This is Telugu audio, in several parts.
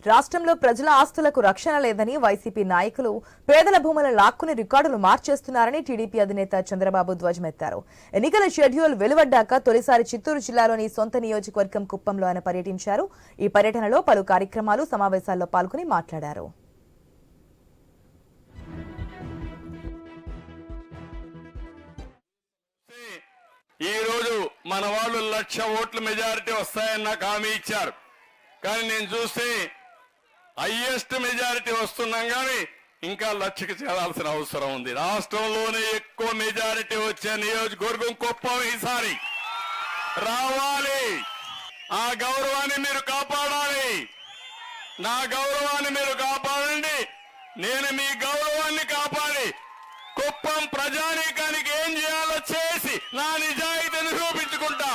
రాష్ట్రంలో ప్రజల ఆస్తులకు రక్షణ లేదని వైసీపీ నాయకులు పేదల భూములను లాక్కుని రికార్డులు మార్చేస్తున్నారని టీడీపీ అధినేత చంద్రబాబు ధ్వజమెత్తారు. ఎన్నికల షెడ్యూల్ వెలువడ్డాక తొలిసారి చిత్తూరు జిల్లాలోని సొంత నియోజకవర్గం కుప్పంలో ఆయన పర్యటించారు. ఈ పర్యటనలో పలు కార్యక్రమాలు, సమావేశాల్లో పాల్గొని మాట్లాడారు. ఈ రోజు మన వాళ్ళు 1,00,000 ఓట్ల మెజారిటీ వస్తాయని నాకు హామీ ఇచ్చారు. కానీ నేను చూస్తే హైయెస్ట్ మెజారిటీ వస్తున్నాం కానీ ఇంకా 1,00,000కి చేరాల్సిన అవసరం ఉంది. రాష్ట్రంలోనే ఎక్కువ మెజారిటీ వచ్చే నియోజకవర్గం కుప్పం ఈసారి రావాలి. ఆ గౌరవాన్ని మీరు కాపాడాలి. నా గౌరవాన్ని మీరు కాపాడండి. నేను మీ గౌరవాన్ని కాపాడి కుప్పం ప్రజానీకానికి ఏం చేయాలో చేసి నా నిజాయితీని నిరూపించుకుంటా.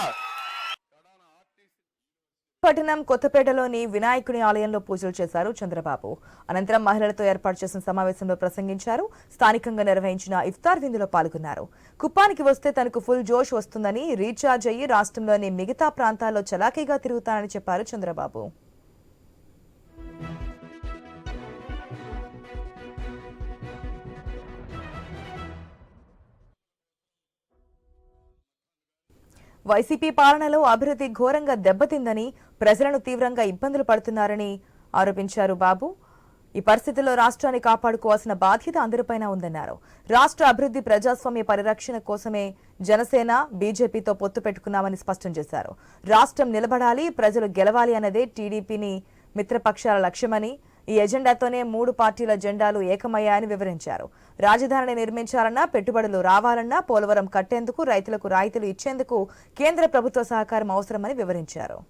పట్టణం కొత్తపేటలోని వినాయకుని ఆలయంలో పూజలు చేశారు చంద్రబాబు. అనంతరం మహిళలతో ఏర్పాటు చేసిన సమావేశంలో ప్రసంగించారు. స్థానికంగా నిర్వహించిన ఇఫ్తార్ విందులో పాల్గొన్నారు. కుప్పానికి వస్తే తనకు ఫుల్ జోష్ వస్తుందని, రీఛార్జ్ అయ్యి రాష్ట్రంలోని మిగతా ప్రాంతాల్లో చలాకీగా తిరుగుతానని చెప్పారు చంద్రబాబు. వైసీపీ పాలనలో అభివృద్ధి ఘోరంగా దెబ్బతిందని, ప్రజలను తీవ్రంగా ఇబ్బందులు పడుతున్నారని ఆరోపించారు బాబు. ఈ పరిస్థితుల్లో రాష్ట్రాన్ని కాపాడుకోవాల్సిన బాధ్యత అందరిపైన ఉందన్నారు. రాష్ట్ర అభివృద్ధి, ప్రజాస్వామ్య పరిరక్షణ కోసమే జనసేన, బీజేపీతో పొత్తు పెట్టుకున్నామని స్పష్టం చేశారు. రాష్ట్రం నిలబడాలి, ప్రజలు గెలవాలి అన్నదే టీడీపీని మిత్రపక్షాల లక్ష్యమని, ఈ ఎజెండాతోనే 3 పార్టీల జెండాలు ఏకమయ్యాయని వివరించారు. రాజధానిని నిర్మించాలన్నా, పెట్టుబడులు రావాలన్నా, పోలవరం కట్టేందుకు, రైతులకు రాయితీలు ఇచ్చేందుకు కేంద్ర ప్రభుత్వ సహకారం అవసరమని వివరించారు.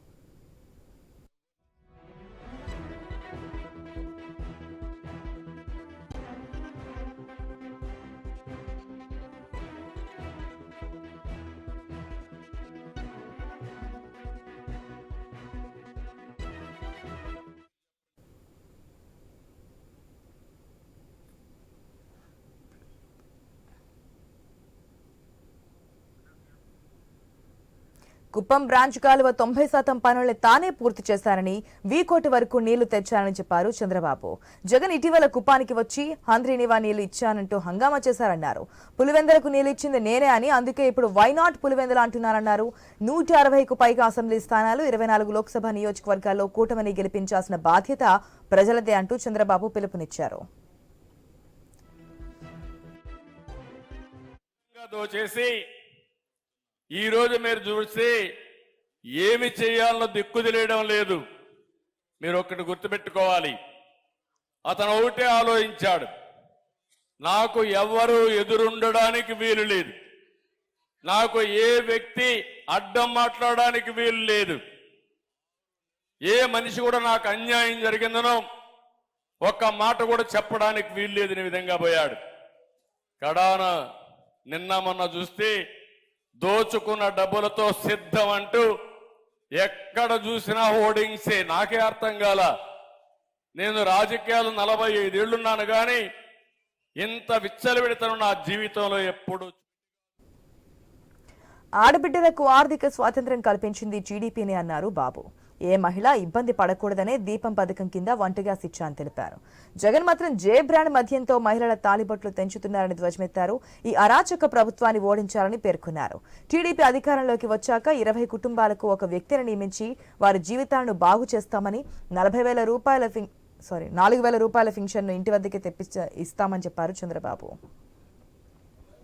కుప్పం బ్రాంచ్ కాలువ 90% పనుల్ని తానే పూర్తి చేశారని, వీకోటి వరకు నీళ్లు తెచ్చారని చెప్పారు చంద్రబాబు. జగన్ ఇటీవల కుప్పానికి వచ్చి హంద్రీనివా నీళ్లు ఇచ్చానంటూ హంగామా చేశారన్నారు. పులివెందులకు నీళ్లు ఇచ్చింది నేనే అని, అందుకే ఇప్పుడు వైనాట్ పులివెందులు అంటున్నారన్నారు. 160కు పైగా అసెంబ్లీ స్థానాలు, 24 లోక్సభ నియోజకవర్గాల్లో కూటమిని గెలిపించాల్సిన బాధ్యత ప్రజలదే అంటూ చంద్రబాబు పిలుపునిచ్చారు. ఈ రోజు మీరు చూస్తే ఏమి చేయాలో దిక్కు తెలియడం లేదు. మీరు ఒక్కటి గుర్తుపెట్టుకోవాలి. అతను ఒకటే ఆలోచించాడు, నాకు ఎవ్వరూ ఎదురుండడానికి వీలు లేదు, నాకు ఏ వ్యక్తి అడ్డం మాట్లాడడానికి వీలు లేదు, ఏ మనిషి కూడా నాకు అన్యాయం జరిగిందనో ఒక్క మాట కూడా చెప్పడానికి వీలు లేదని విధంగా పోయాడు. కడాన నిన్న మొన్న చూస్తే దోచుకున్న డబ్బులతో సిద్ధం అంటూ ఎక్కడ చూసినా హోర్డింగ్సే. నాకే అర్థం కాల. నేను రాజకీయాలు 45 ఏళ్లున్నాను కానీ ఇంత విచ్చలవిడితనం నా జీవితంలో ఎప్పుడు. ఆడబిడ్డలకు ఆర్థిక స్వాతంత్ర్యం కల్పించింది టీడీపీనే అన్నారు బాబు. ఏ మహిళ ఇబ్బంది పడకూడదనే దీపం పథకం కింద వంట గ్యాస్ ఇచ్చారని తెలిపారు. జగన్ మాత్రం జే బ్రాండ్ మద్యంతో మహిళల తాలిబొట్లు తెంచుతున్నారని ధ్వజమెత్తారు. ఈ అరాచక ప్రభుత్వాన్ని ఓడించాలని పేర్కొన్నారు. టీడీపీ అధికారంలోకి వచ్చాక 20 కుటుంబాలకు ఒక వ్యక్తిని నియమించి వారి జీవితాలను బాగు చేస్తామని, 4,000 రూపాయల పింఛన్ను ఇంటి వద్దకే ఇస్తామని చెప్పారు చంద్రబాబు.